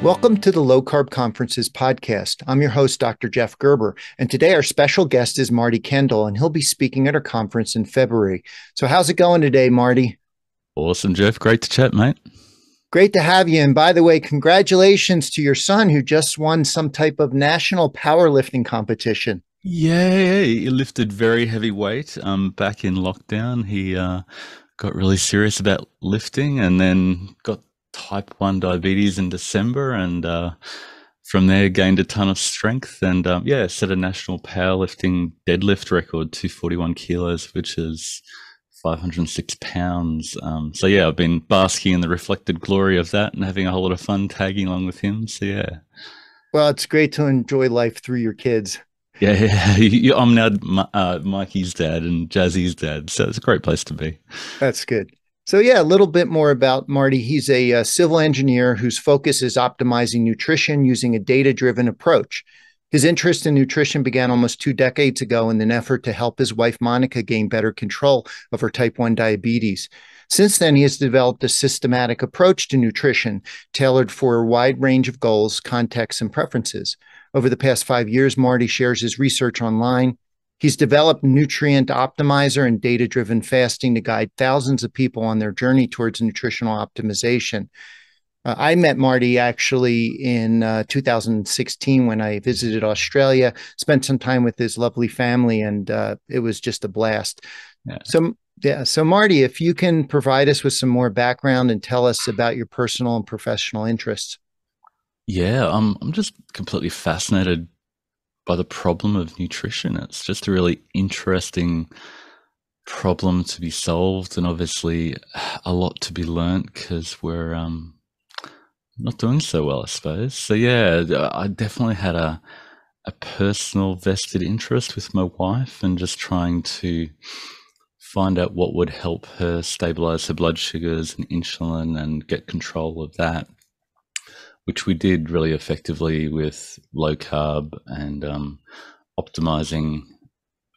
Welcome to the Low Carb Conferences podcast. I'm your host, Dr. Jeff Gerber, and today our special guest is Marty Kendall, and he'll be speaking at our conference in February. So how's it going today, Marty? Awesome, Jeff. Great to chat, mate. Great to have you. And by the way, congratulations to your son who just won some type of national powerlifting competition. Yeah, he lifted very heavy weight. Back in lockdown, he got really serious about lifting, and then got type 1 diabetes in December, and from there gained a ton of strength, and yeah, set a national powerlifting deadlift record, 241 kilos, which is 506 pounds. So yeah, I've been basking in the reflected glory of that and having a whole lot of fun tagging along with him. So yeah. Well, it's great to enjoy life through your kids. Yeah. I'm now Mikey's dad and Jazzy's dad, so it's a great place to be. That's good. So, yeah, a little bit more about Marty. He's a civil engineer whose focus is optimizing nutrition using a data driven approach. His interest in nutrition began almost 2 decades ago in an effort to help his wife, Monica, gain better control of her type 1 diabetes. Since then, he has developed a systematic approach to nutrition tailored for a wide range of goals, contexts, and preferences. Over the past 5 years, Marty shares his research online. He's developed Nutrient Optimizer and data-driven fasting to guide thousands of people on their journey towards nutritional optimization. I met Marty actually in 2016 when I visited Australia, spent some time with his lovely family, and it was just a blast. Yeah. So Marty, if you can provide us with some more background and tell us about your personal and professional interests. Yeah, I'm just completely fascinated by the problem of nutrition. It's just a really interesting problem to be solved, and obviously a lot to be learnt because we're not doing so well, I suppose. So yeah, I definitely had a personal vested interest with my wife and just trying to find out what would help her stabilize her blood sugars and insulin and get control of that, which we did really effectively with low carb and optimizing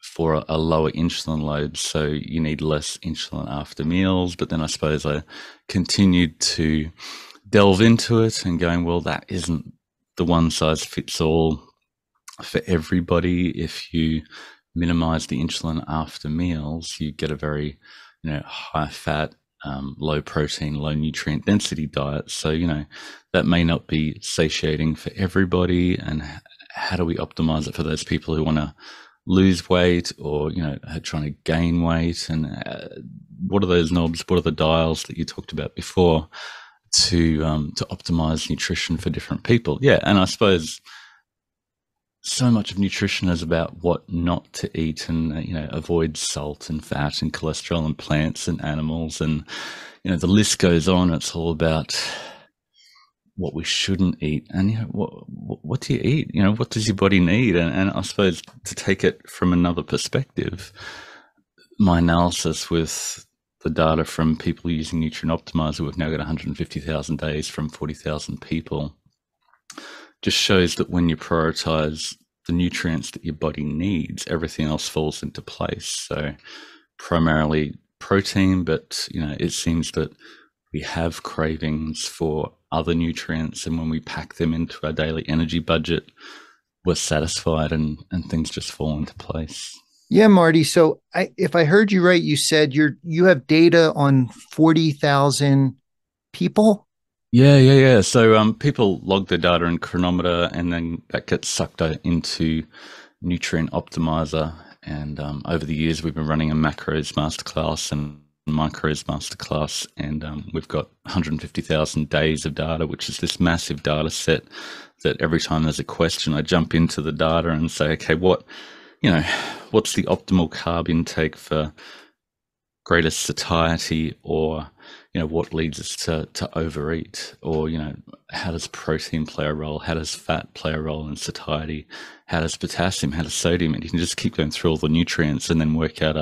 for a lower insulin load. So you need less insulin after meals. But then I suppose I continued to delve into it and going, well, that isn't the one size fits all for everybody. If you minimize the insulin after meals, you get a very, high fat, low protein, low nutrient density diet. So, that may not be satiating for everybody. And how do we optimize it for those people who want to lose weight or, are trying to gain weight? And what are those knobs? What are the dials that you talked about before to optimize nutrition for different people? Yeah. And I suppose so much of nutrition is about what not to eat and, avoid salt and fat and cholesterol and plants and animals. And, the list goes on. It's all about what we shouldn't eat. And, what do you eat? What does your body need? And I suppose to take it from another perspective, my analysis with the data from people using Nutrient Optimizer, we've now got 150,000 days from 40,000 people, just shows that when you prioritize the nutrients that your body needs, everything else falls into place. So primarily protein, but it seems that we have cravings for other nutrients, and when we pack them into our daily energy budget, we're satisfied and things just fall into place. Yeah, Marty. So if I heard you right, you said you have data on 40,000 people. Yeah. So people log their data in Chronometer, and then that gets sucked into Nutrient Optimizer. And over the years, we've been running a macros masterclass and micros masterclass, and we've got 150,000 days of data, which is this massive data set that every time there's a question, I jump into the data and say, okay, what's the optimal carb intake for greatest satiety, or what leads us to overeat, or how does protein play a role, how does fat play a role in satiety, how does potassium, how does sodium, and you can just keep going through all the nutrients and then work out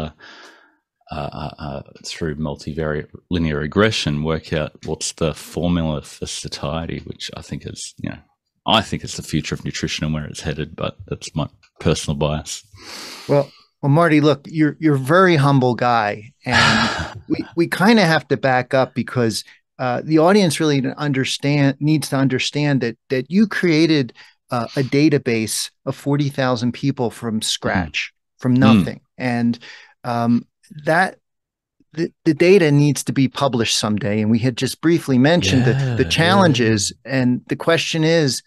through multivariate linear regression, work out what's the formula for satiety, which I think is the future of nutrition and where it's headed, but that's my personal bias. Well, Marty, look, you're a very humble guy, and we kind of have to back up because the audience really needs to understand that you created a database of 40,000 people from Mm. scratch, from Mm. nothing, and um, that the data needs to be published someday. And we had just briefly mentioned the Yeah, yeah. challenges, and the question is,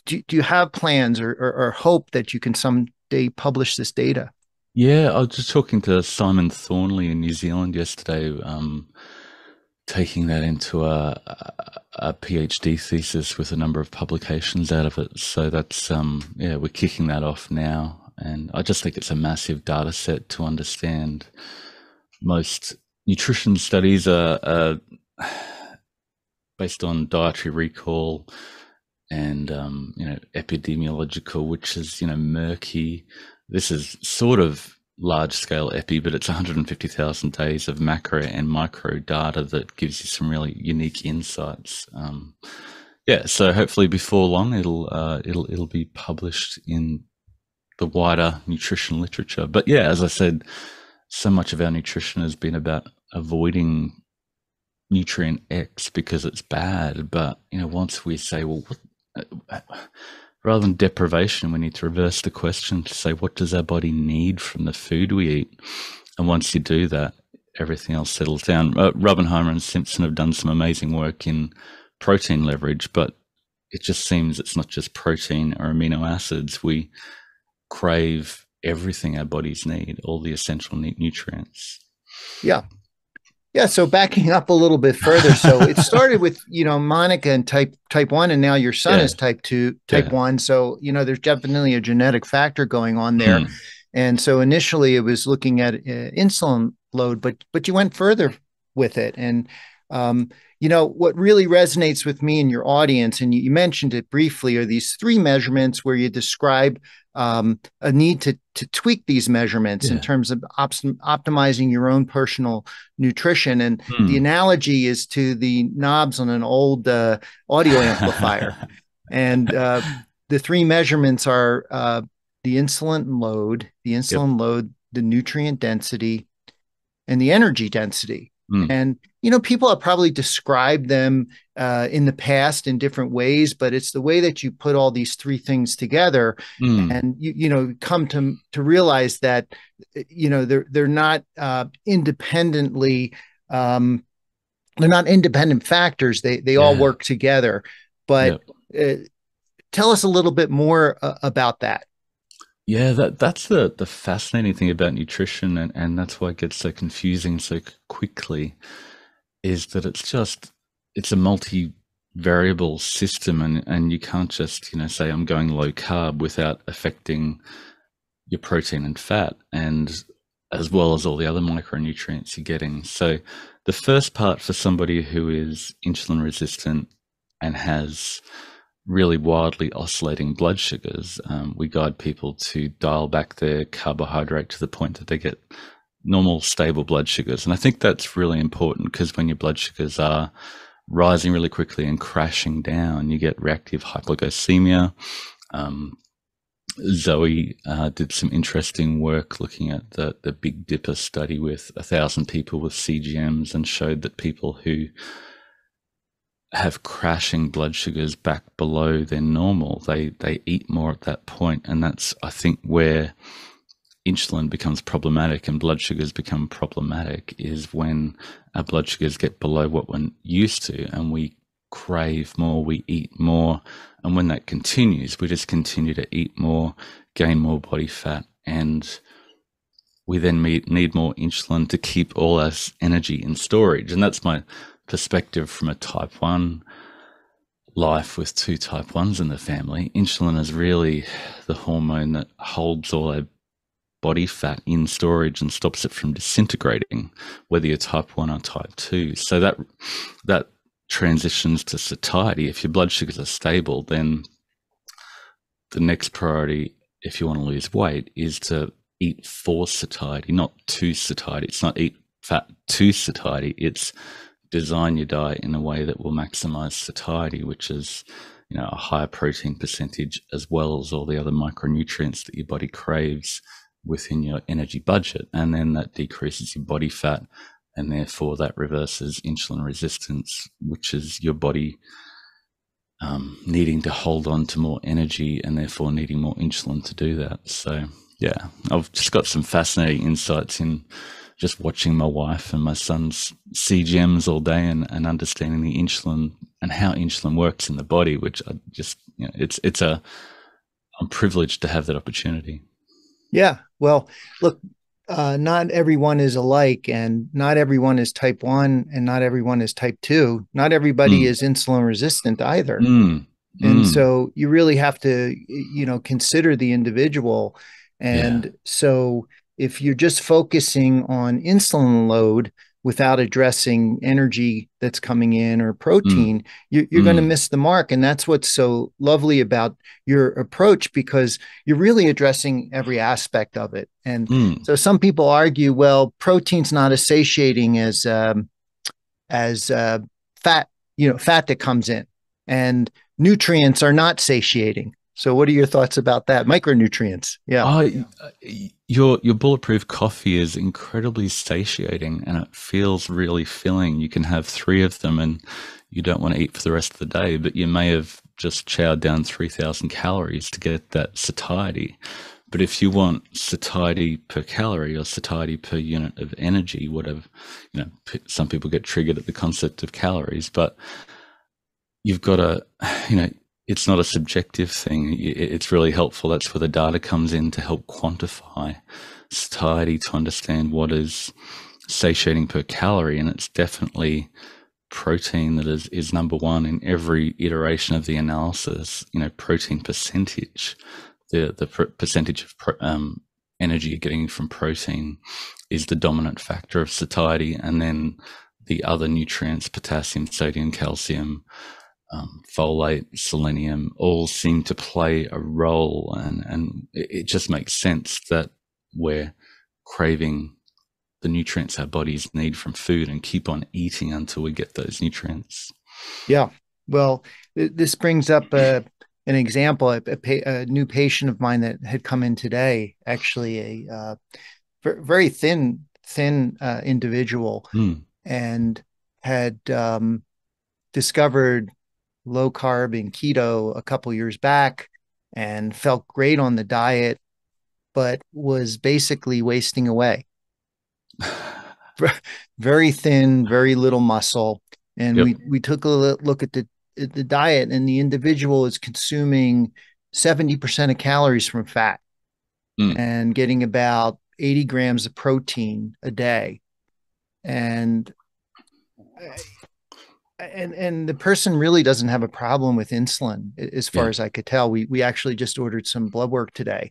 do you have plans or hope that you can someday publish this data? Yeah, I was just talking to Simon Thornley in New Zealand yesterday, taking that into a PhD thesis with a number of publications out of it. So that's, yeah, we're kicking that off now. And I just think it's a massive data set to understand. Most nutrition studies are based on dietary recall and epidemiological, which is murky. This is sort of large scale epi, but it's 150,000 days of macro and micro data that gives you some really unique insights. Yeah, so hopefully before long it'll be published in the wider nutrition literature. But yeah, as I said, so much of our nutrition has been about avoiding nutrient X because it's bad. But once we say, well, rather than deprivation, we need to reverse the question to say, what does our body need from the food we eat? And once you do that, everything else settles down. Rubbenheimer and Simpson have done some amazing work in protein leverage, but it just seems it's not just protein or amino acids. We crave everything our bodies need, all the essential nutrients. Yeah. Yeah, so backing up a little bit further, so it started with Monica and type 1, and now your son Yeah, is type 2, type yeah. 1. So there's definitely a genetic factor going on there. Mm, And so initially it was looking at insulin load, but you went further with it. And what really resonates with me and your audience, and you mentioned it briefly, are these three measurements where you describe a need to tweak these measurements in yeah. terms of optimizing your own personal nutrition. And the Mm. analogy is to the knobs on an old audio amplifier. And the three measurements are the Yep. insulin load, the nutrient density, and the energy density. Mm, And people have probably described them in the past in different ways, but it's the way that you put all these three things together, mm. and you come to realize that they're not independently they're not independent factors. They all Yeah. work together. But Yep. uh, tell us a little bit more about that. Yeah, that's the fascinating thing about nutrition, and that's why it gets so confusing so quickly, is that it's a multi-variable system, and you can't just, say I'm going low carb without affecting your protein and fat, and as well as all the other micronutrients you're getting. So the first part for somebody who is insulin resistant and has really wildly oscillating blood sugars, we guide people to dial back their carbohydrate to the point that they get normal, stable blood sugars. And I think that's really important because when your blood sugars are rising really quickly and crashing down, you get reactive hypoglycemia. Zoe did some interesting work looking at the Big Dipper study with 1,000 people with CGMs and showed that people who have crashing blood sugars back below their normal, they eat more at that point. And that's, I think, where insulin becomes problematic and blood sugars become problematic, is when our blood sugars get below what we're used to and we crave more, we eat more. And when that continues, we just continue to eat more, gain more body fat, and we then need more insulin to keep all our energy in storage. And that's my perspective from a type 1 life with two type 1s in the family. Insulin is really the hormone that holds all our body fat in storage and stops it from disintegrating, whether you're type 1 or type 2. So that transitions to satiety. If your blood sugars are stable, then the next priority, if you want to lose weight, is to eat for satiety, not to satiety. It's not eat fat to satiety. It's design your diet in a way that will maximize satiety, which is a higher protein percentage, as well as all the other micronutrients that your body craves within your energy budget. And then that decreases your body fat, and therefore that reverses insulin resistance, which is your body needing to hold on to more energy and therefore needing more insulin to do that. So yeah, I've just got some fascinating insights in just watching my wife and my son's CGMs all day and understanding the insulin and how insulin works in the body, which I just, I'm privileged to have that opportunity. Yeah. Well, look, not everyone is alike, and not everyone is type 1, and not everyone is type 2. Not everybody Mm, is insulin resistant either. mm, And mm, so you really have to, consider the individual. yeah. And so if you're just focusing on insulin load without addressing energy that's coming in or Mm, protein, you're going to mm, miss the mark. And that's what's so lovely about your approach, because you're really addressing every aspect of it. And mm. so some people argue, well, protein's not as satiating as fat, fat that comes in, and nutrients are not satiating. So, what are your thoughts about that? Micronutrients, yeah, Oh, your bulletproof coffee is incredibly satiating and it feels really filling. You can have three of them and you don't want to eat for the rest of the day, but you may have just chowed down 3,000 calories to get that satiety. But if you want satiety per calorie or satiety per unit of energy, whatever, some people get triggered at the concept of calories, but you've got to, you know, it's not a subjective thing. It's really helpful. That's where the data comes in to help quantify satiety, to understand what is satiating per calorie. And it's definitely protein that is number one in every iteration of the analysis. Protein percentage, the percentage of energy you're getting from protein is the dominant factor of satiety. And then the other nutrients, potassium, sodium, calcium, folate, selenium, all seem to play a role, and it just makes sense that we're craving the nutrients our bodies need from food and keep on eating until we get those nutrients. yeah. Well, this brings up an example. A new patient of mine that had come in today, actually very thin individual, Mm. and had discovered low carb and keto a couple years back, and felt great on the diet, but was basically wasting away. Very thin, very little muscle. And Yep. we took a look at the diet, and the individual is consuming 70% of calories from fat Mm. and getting about 80 grams of protein a day. And and the person really doesn't have a problem with insulin, as far Yeah. as I could tell. We actually just ordered some blood work today,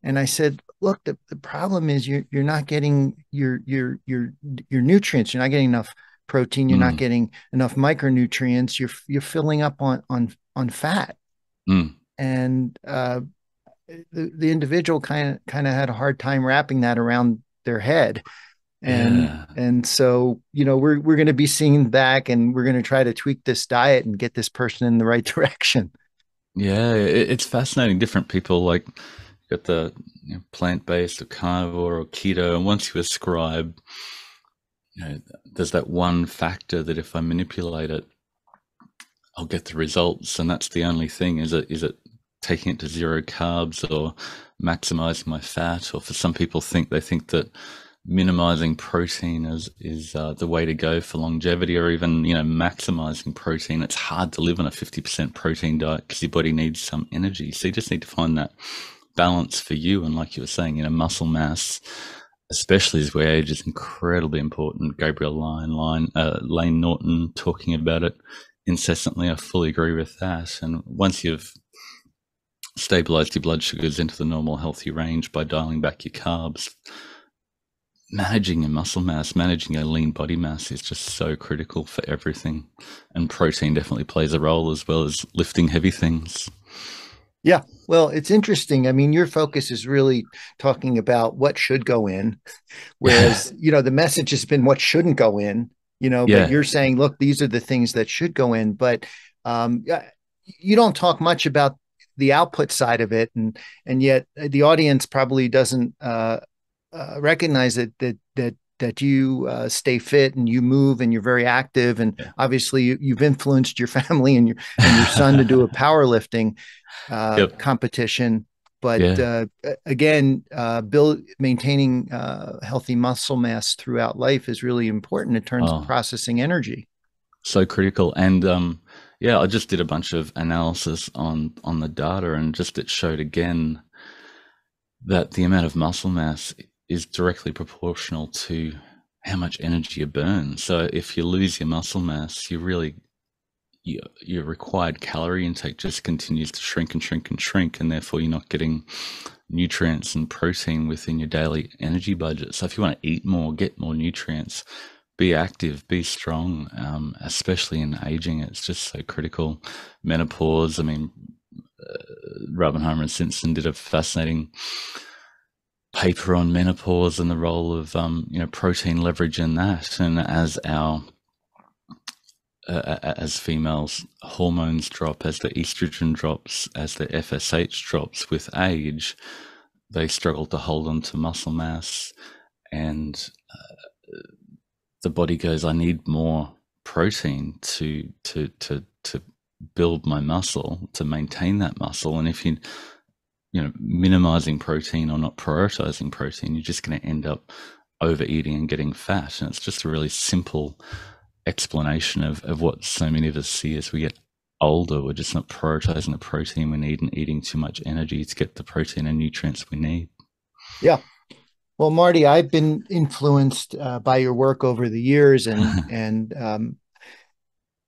and I said, look, the problem is you're not getting your nutrients. You're not getting enough protein. You're not Mm. getting enough micronutrients. You're filling up on fat. Mm. And the individual kind of had a hard time wrapping that around their head. and Yeah. and so we're going to be seeing back, and we're going to try to tweak this diet and get this person in the right direction. Yeah. It's fascinating. Different people, like, got the plant-based or carnivore or keto, and once you ascribe, there's that one factor that if I manipulate it, I'll get the results, and that's the only thing. Is it taking it to zero carbs or maximizing my fat? Or for some people, they think that minimizing protein is the way to go for longevity, or even maximizing protein. It's hard to live on a 50% protein diet because your body needs some energy. So you just need to find that balance for you. And like you were saying, muscle mass, especially as we age, is incredibly important. Gabriel Lane Norton talking about it incessantly. I fully agree with that. And once you've stabilized your blood sugars into the normal healthy range by dialing back your carbs, managing your muscle mass, managing your lean body mass is just so critical for everything. And protein definitely plays a role, as well as lifting heavy things. Yeah, well, it's interesting. I mean, your focus is really talking about what should go in, Yeah. whereas the message has been what shouldn't go in. But Yeah. you're saying, look, these are the things that should go in. But yeah, you don't talk much about the output side of it, and yet the audience probably doesn't recognize that that you stay fit and you move and you're very active, and Yeah. obviously you've influenced your family and your son to do a powerlifting Yep. competition. But Yeah. again, maintaining healthy muscle mass throughout life is really important in terms of Oh, processing energy. so critical. And yeah, I just did a bunch of analysis on the data, and just it showed again that the amount of muscle mass is directly proportional to how much energy you burn. So if you lose your muscle mass, your required calorie intake just continues to shrink and shrink and shrink, and therefore you're not getting nutrients and protein within your daily energy budget. So if you want to eat more, get more nutrients, be active, be strong, especially in aging, it's just so critical. Menopause, I mean, Robinheimer and Simpson did a fascinating paper on menopause and the role of protein leverage in that. And as females, hormones drop, as the estrogen drops, as the FSH drops with age, they struggle to hold on to muscle mass, and the body goes, I need more protein to build my muscle, to maintain that muscle. And if minimizing protein or not prioritizing protein, you're just going to end up overeating and getting fat. And it's just a really simple explanation of what so many of us see as we get older. We're just not prioritizing the protein we need and eating too much energy to get the protein and nutrients we need. Yeah. Well, Marty, I've been influenced by your work over the years, and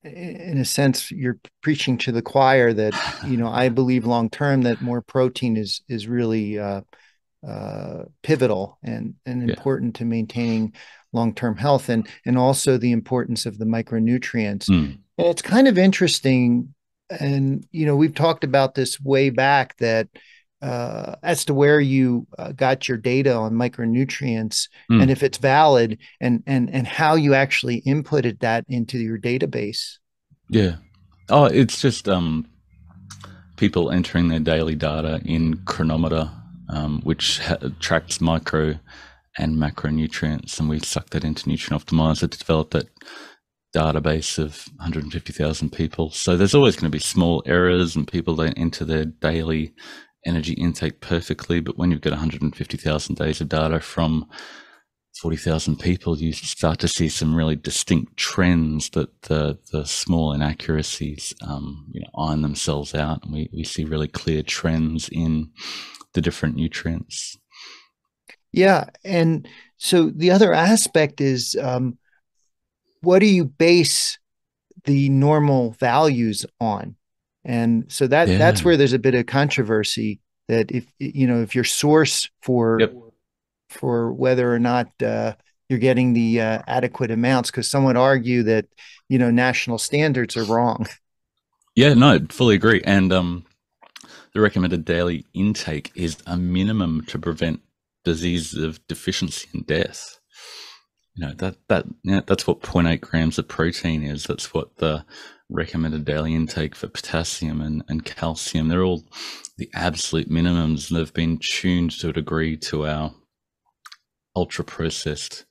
in a sense, you're preaching to the choir that I believe long term that more protein is really pivotal and Yeah. important to maintaining long term health, and also the importance of the micronutrients. Mm. And it's kind of interesting, and we've talked about this way back that as to where you got your data on micronutrients and Mm. if it's valid, and how you actually inputted that into your database. Yeah. Oh, it's just people entering their daily data in Chronometer, which tracks micro and macronutrients, and we suck that into Nutrient Optimizer to develop that database of 150,000 people. So there's always going to be small errors, and people don't enter their daily energy intake perfectly. But when you've got 150,000 days of data from 40,000 people, you start to see some really distinct trends that the small inaccuracies iron themselves out, and we see really clear trends in the different nutrients. Yeah, and so the other aspect is, what do you base the normal values on? And so that's Yeah. where there's a bit of controversy, that if your source Yep. for whether or not you're getting the adequate amounts, because some would argue that national standards are wrong. Yeah, no, fully agree. And the recommended daily intake is a minimum to prevent diseases of deficiency and death. That's what zero point 0.8 grams of protein is. That's what the recommended daily intake for potassium and calcium. They're all the absolute minimums, and they've been tuned to a degree to our ultra processed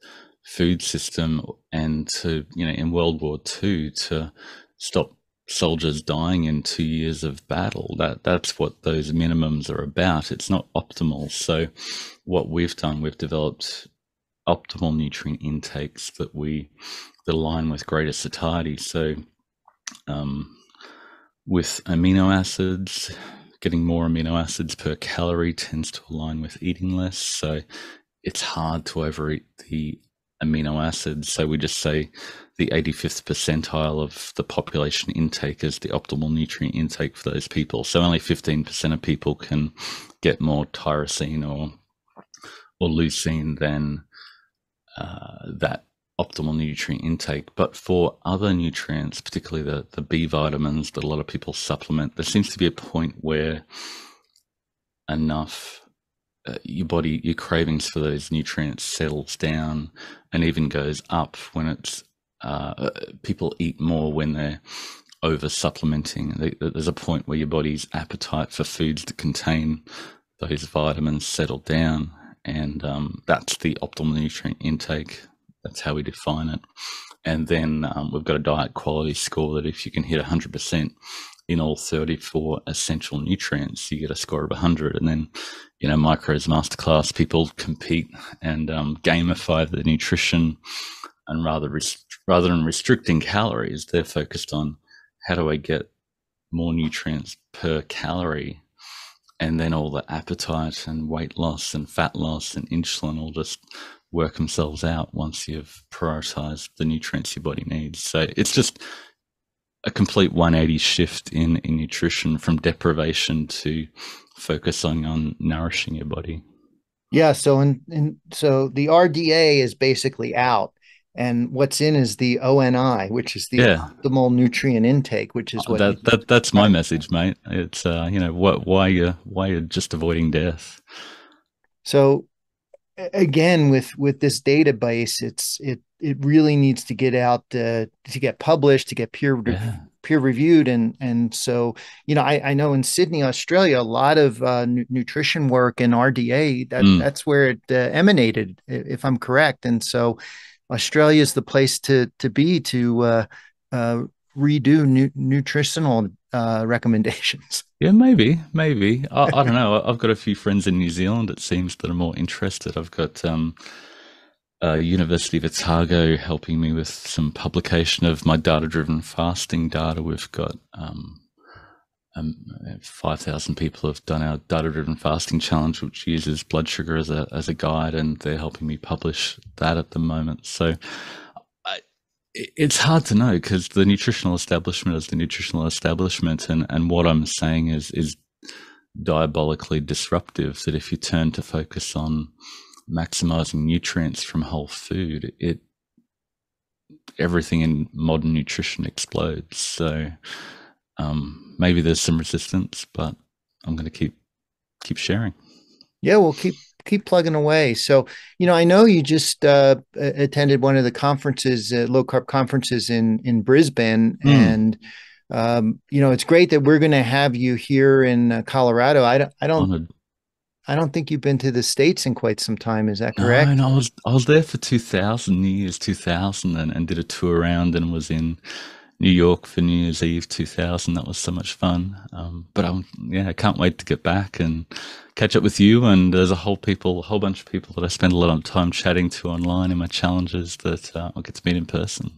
food system, and to in World War II, to stop soldiers dying in 2 years of battle. That's what those minimums are about. It's not optimal. So what we've done, we've developed optimal nutrient intakes that align with greater satiety. So with amino acids, getting more amino acids per calorie tends to align with eating less. So it's hard to overeat the amino acids. So we just say the 85th percentile of the population intake is the optimal nutrient intake for those people. So only 15% of people can get more tyrosine or leucine than that optimal nutrient intake. But for other nutrients, particularly the B vitamins that a lot of people supplement, there seems to be a point where enough your cravings for those nutrients settles down and even goes up when it's people eat more when they're over supplementing. There's a point where your body's appetite for foods that contain those vitamins settle down, and that's the optimal nutrient intake That's how we define it. And then we've got a diet quality score that if you can hit 100% in all 34 essential nutrients, you get a score of 100. And then, Micros Masterclass, people compete and gamify the nutrition, and rather than restricting calories, they're focused on how do I get more nutrients per calorie, and then all the appetite and weight loss and fat loss and insulin all just work themselves out once you've prioritized the nutrients your body needs. So it's just a complete 180 shift in nutrition, from deprivation to focusing on nourishing your body. Yeah, so the RDA is basically out, and what's in is the ONI, which is the Yeah, optimal nutrient intake, which is what you that's my described. message, mate. It's why you're just avoiding death. So again, with this database, it really needs to get out, to get published, to get Yeah. peer reviewed, and so I know in Sydney, Australia, a lot of nutrition work and RDA, Mm. that's where it emanated, if I'm correct, and so Australia is the place to be to uh, redo nutritional recommendations. Yeah, maybe. I don't know. I've got a few friends in New Zealand, it seems, that are more interested. I've got University of Otago helping me with some publication of my data-driven fasting data. We've got 5,000 people have done our data-driven fasting challenge, which uses blood sugar as a guide, and they're helping me publish that at the moment. So it's hard to know, because the nutritional establishment is the nutritional establishment, and what I'm saying is diabolically disruptive. That if you turn to focus on maximizing nutrients from whole food, everything in modern nutrition explodes. So maybe there's some resistance, but I'm going to keep sharing. Yeah, we'll keep plugging away. So, I know you just attended one of the conferences, low carb conferences in Brisbane, Mm. and it's great that we're going to have you here in Colorado. Honored. I don't think you've been to the States in quite some time. Is that No, correct? no, I was there for 2000, New Year's 2000, and did a tour around, and was in New York for New Year's Eve 2000. That was so much fun. But I can't wait to get back and catch up with you. And there's a whole bunch of people that I spend a lot of time chatting to online in my challenges that I'll get to meet in person.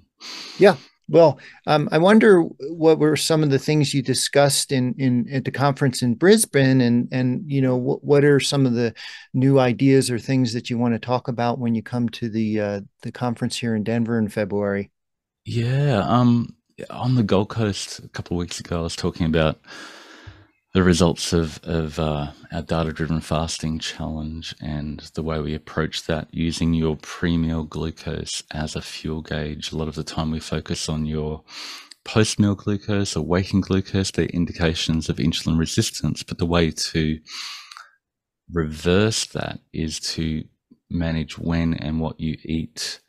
Yeah. Well, I wonder what were some of the things you discussed in at the conference in Brisbane, and what are some of the new ideas or things that you want to talk about when you come to the conference here in Denver in February? Yeah, on the Gold Coast a couple of weeks ago, I was talking about the results of our data-driven fasting challenge, and the way we approach that using your pre-meal glucose as a fuel gauge. A lot of the time we focus on your post-meal glucose or waking glucose. They're indications of insulin resistance, but the way to reverse that is to manage when and what you eat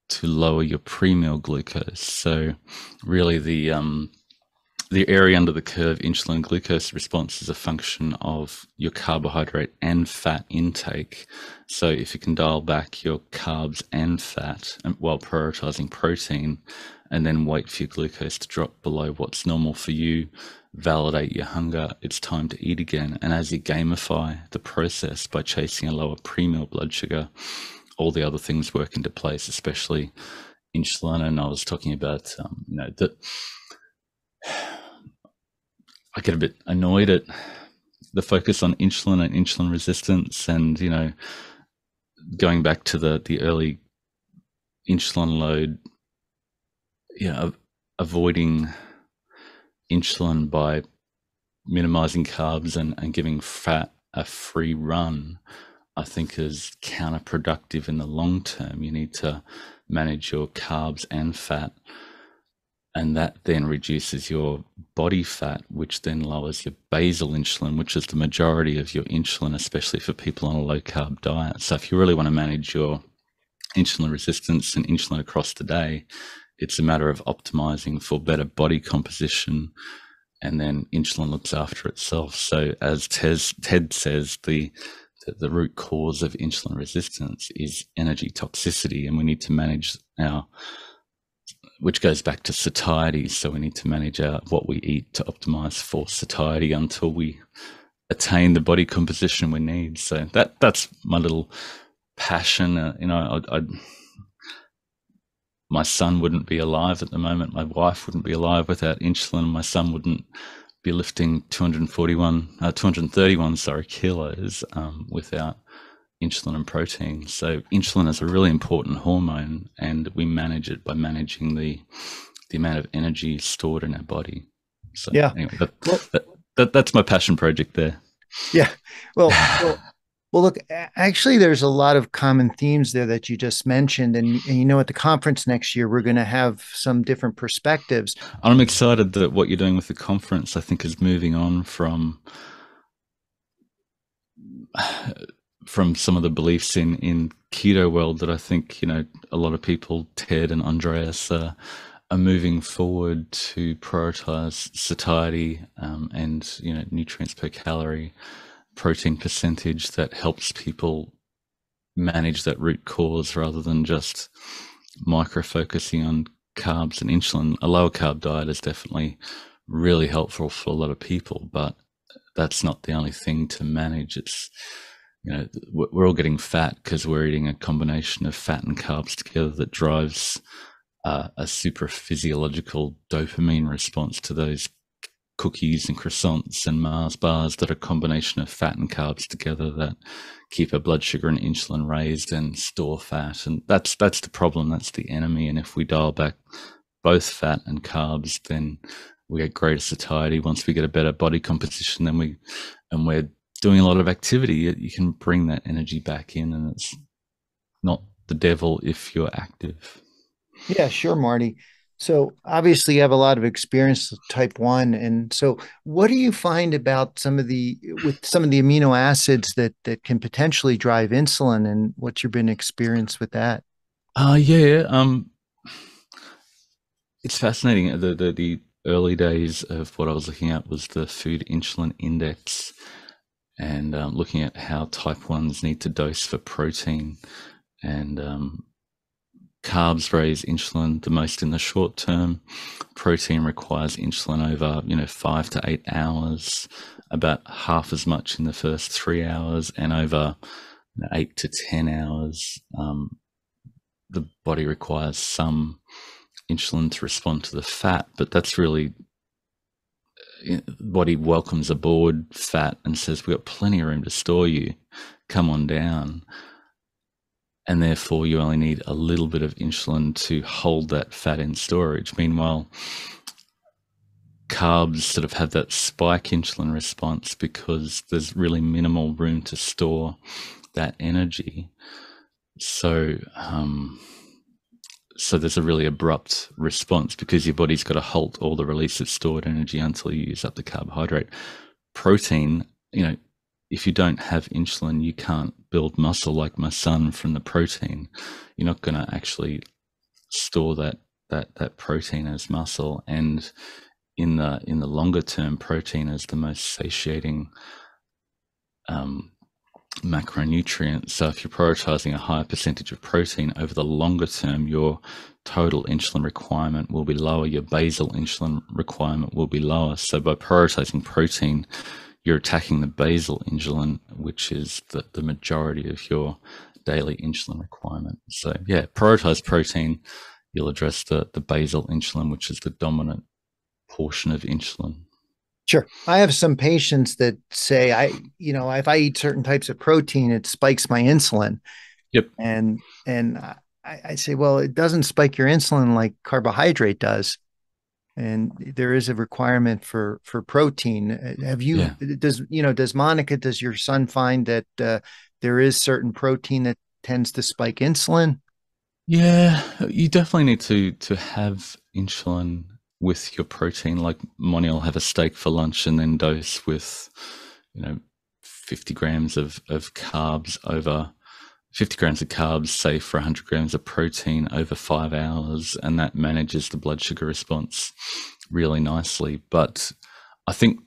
to lower your pre-meal glucose. So really the area under the curve insulin glucose response is a function of your carbohydrate and fat intake. So if you can dial back your carbs and fat while prioritizing protein, and then wait for your glucose to drop below what's normal for you, validate your hunger, it's time to eat again. And as you gamify the process by chasing a lower pre-meal blood sugar, all the other things work into place, especially insulin. And I was talking about, that I get a bit annoyed at the focus on insulin and insulin resistance, and going back to the early insulin load, avoiding insulin by minimizing carbs and giving fat a free run, I think is counterproductive in the long term. You need to manage your carbs and fat, and that then reduces your body fat, which then lowers your basal insulin, which is the majority of your insulin, especially for people on a low carb diet. So if you really want to manage your insulin resistance and insulin across the day, it's a matter of optimizing for better body composition, and then insulin looks after itself. So as Ted says, the the root cause of insulin resistance is energy toxicity, and we need to manage which goes back to satiety. So we need to manage what we eat to optimize for satiety until we attain the body composition we need. So that's my little passion. My son wouldn't be alive at the moment. My wife wouldn't be alive without insulin. My son wouldn't be lifting 231 kilos without insulin and protein. So insulin is a really important hormone, and we manage it by managing the amount of energy stored in our body. So Yeah. anyway, that's my passion project there. Yeah. Well, look, actually, there's a lot of common themes there that you just mentioned. And at the conference next year, we're going to have some different perspectives. I'm excited that what you're doing with the conference, I think, is moving on from some of the beliefs in keto world that I think, a lot of people, Ted and Andreas, are moving forward to prioritize satiety and, nutrients per calorie, protein percentage that helps people manage that root cause rather than just micro focusing on carbs and insulin. A lower carb diet is definitely really helpful for a lot of people, but that's not the only thing to manage. It's, we're all getting fat because we're eating a combination of fat and carbs together that drives a super physiological dopamine response to those cookies and croissants and Mars bars that are a combination of fat and carbs together that keep our blood sugar and insulin raised and store fat. And that's the problem. That's the enemy. And if we dial back both fat and carbs, then we get greater satiety. Once we get a better body composition, then we're doing a lot of activity, you can bring that energy back in, and it's not the devil if you're active. Yeah, sure, Marty. So obviously you have a lot of experience with type 1. And so what do you find about some of the amino acids that can potentially drive insulin, and what's your been experience with that? It's fascinating. The early days of what I was looking at was the food insulin index, and looking at how type 1s need to dose for protein, and carbs raise insulin the most in the short term. Protein requires insulin over 5 to 8 hours, about half as much in the first 3 hours, and over 8 to 10 hours the body requires some insulin to respond to the fat. But that's really, the body welcomes aboard fat and says, we've got plenty of room to store you, come on down. And therefore you only need a little bit of insulin to hold that fat in storage. Meanwhile, carbs sort of have that spike insulin response because there's really minimal room to store that energy. So there's a really abrupt response because your body's got to halt all the release of stored energy until you use up the carbohydrate. Protein, if you don't have insulin, you can't build muscle like my son from the protein. You're not going to actually store that protein as muscle. And in the longer term, protein is the most satiating macronutrient. So if you're prioritizing a higher percentage of protein over the longer term, your total insulin requirement will be lower. Your basal insulin requirement will be lower. So by prioritizing protein, you're attacking the basal insulin, which is the majority of your daily insulin requirement. So yeah, prioritize protein. You'll address the basal insulin, which is the dominant portion of insulin. Sure. I have some patients that say, if I eat certain types of protein, it spikes my insulin. Yep. And I say, well, it doesn't spike your insulin like carbohydrate does. And there is a requirement for protein. Does Monica, does your son find that there is certain protein that tends to spike insulin? Yeah, you definitely need to have insulin with your protein. Like Moni will have a steak for lunch and then dose with 50 grams of carbs over 50 grams of carbs, say, for 100 grams of protein over 5 hours, and that manages the blood sugar response really nicely. But I think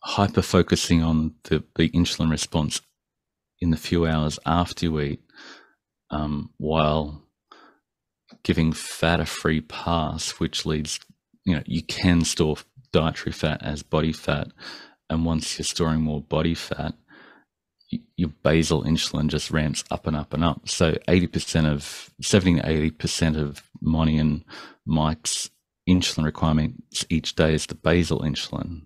hyper focusing on the insulin response in the few hours after you eat, while giving fat a free pass, which leads, you can store dietary fat as body fat. And once you're storing more body fat, your basal insulin just ramps up and up and up. So 70 to 80% of Monty and Mike's insulin requirements each day is the basal insulin,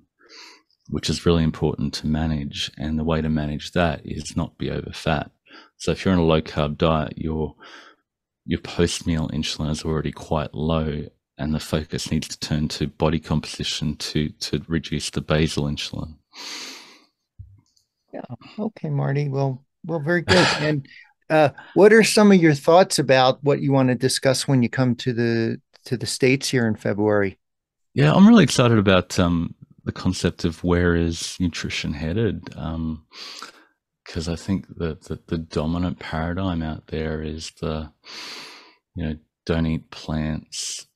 which is really important to manage. And the way to manage that is not be over fat. So if you're on a low carb diet, your post meal insulin is already quite low, and the focus needs to turn to body composition to reduce the basal insulin. Yeah. Okay, Marty. Well, very good. And what are some of your thoughts about what you want to discuss when you come to the States here in February? Yeah, I'm really excited about the concept of where is nutrition headed, because I think that the dominant paradigm out there is don't eat plants.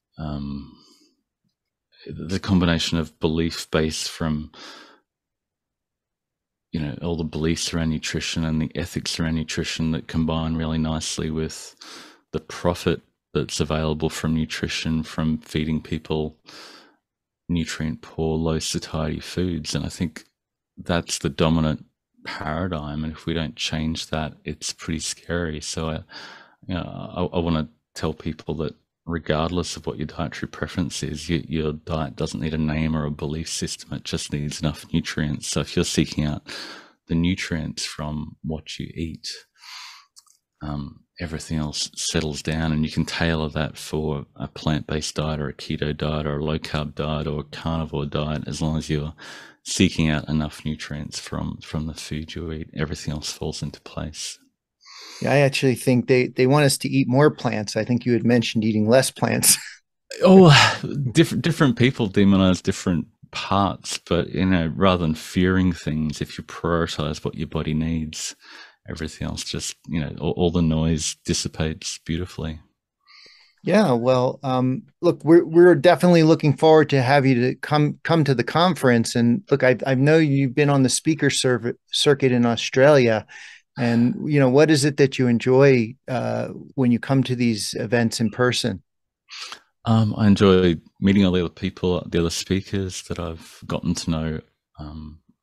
The combination of belief base from all the beliefs around nutrition and the ethics around nutrition that combine really nicely with the profit that's available from nutrition, from feeding people nutrient poor, low satiety foods. And I think that's the dominant paradigm. And if we don't change that, it's pretty scary. So I want to tell people that regardless of what your dietary preference is, your diet doesn't need a name or a belief system. It just needs enough nutrients. So if you're seeking out the nutrients from what you eat, everything else settles down, and you can tailor that for a plant-based diet or a keto diet or a low-carb diet or a carnivore diet. As long as you're seeking out enough nutrients from the food you eat, everything else falls into place. Yeah, I actually think they want us to eat more plants. I think you had mentioned eating less plants. Oh, different people demonize different parts, but rather than fearing things, if you prioritize what your body needs, everything else just all the noise dissipates beautifully. Yeah, well, look, we're definitely looking forward to have you to come to the conference. And look, I know you've been on the speaker circuit in Australia, and what is it that you enjoy when you come to these events in person? I enjoy meeting all the other people, the other speakers that I've gotten to know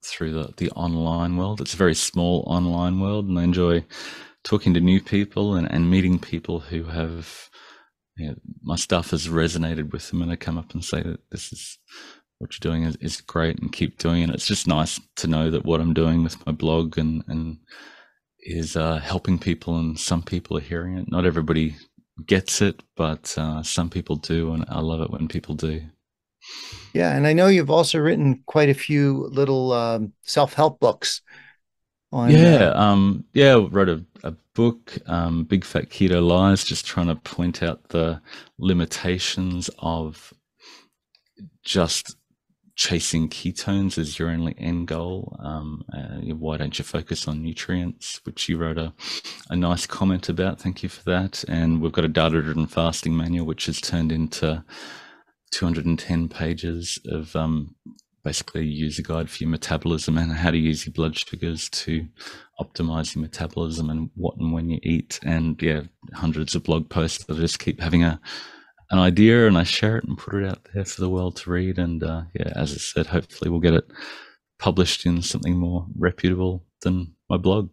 through the online world. It's a very small online world, and I enjoy talking to new people and meeting people who have my stuff has resonated with them, and they come up and say that this is what you're doing is great and keep doing it. It's just nice to know that what I'm doing with my blog and is helping people, and some people are hearing it. Not everybody gets it, but some people do, and I love it when people do. Yeah, and I know you've also written quite a few little self-help books on. Yeah, I wrote a book, Big Fat Keto Lies, just trying to point out the limitations of just chasing ketones as your only end goal. Why don't you focus on nutrients, which you wrote a nice comment about. Thank you for that. And we've got a data-driven fasting manual, which has turned into 210 pages of basically a user guide for your metabolism and how to use your blood sugars to optimize your metabolism and what and when you eat. And yeah, hundreds of blog posts that I just keep having an idea, and I share it and put it out there for the world to read. And yeah, as I said, hopefully we'll get it published in something more reputable than my blog.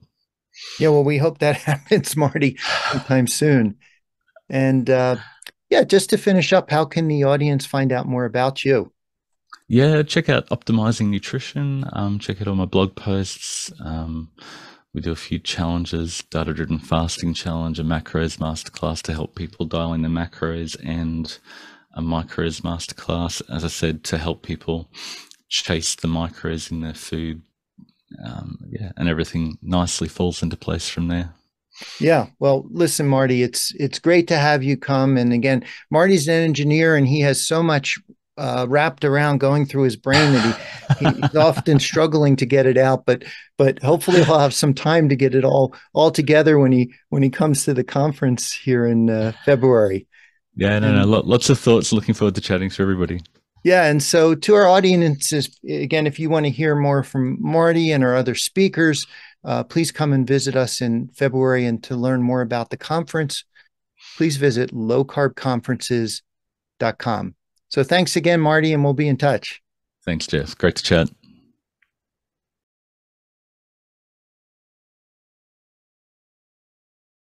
Yeah, well, we hope that happens, Marty, sometime soon. And yeah, just to finish up, how can the audience find out more about you? Yeah, check out Optimizing Nutrition. Check out all my blog posts. We do a few challenges, data-driven fasting challenge, a macros masterclass to help people dial in their macros, and a micros masterclass, as I said, to help people chase the micros in their food. Yeah, and everything nicely falls into place from there. Yeah, well, listen, Marty, it's great to have you come. And again, Marty's an engineer, and he has so much wrapped around going through his brain that he's often struggling to get it out. But hopefully he'll have some time to get it all together when he comes to the conference here in February. Yeah, no, And lots of thoughts. Looking forward to chatting to everybody. Yeah. And so to our audiences, again, if you want to hear more from Marty and our other speakers, please come and visit us in February. And to learn more about the conference, please visit lowcarbconferences.com. So thanks again, Marty, and we'll be in touch. Thanks, Jeff. Great to chat.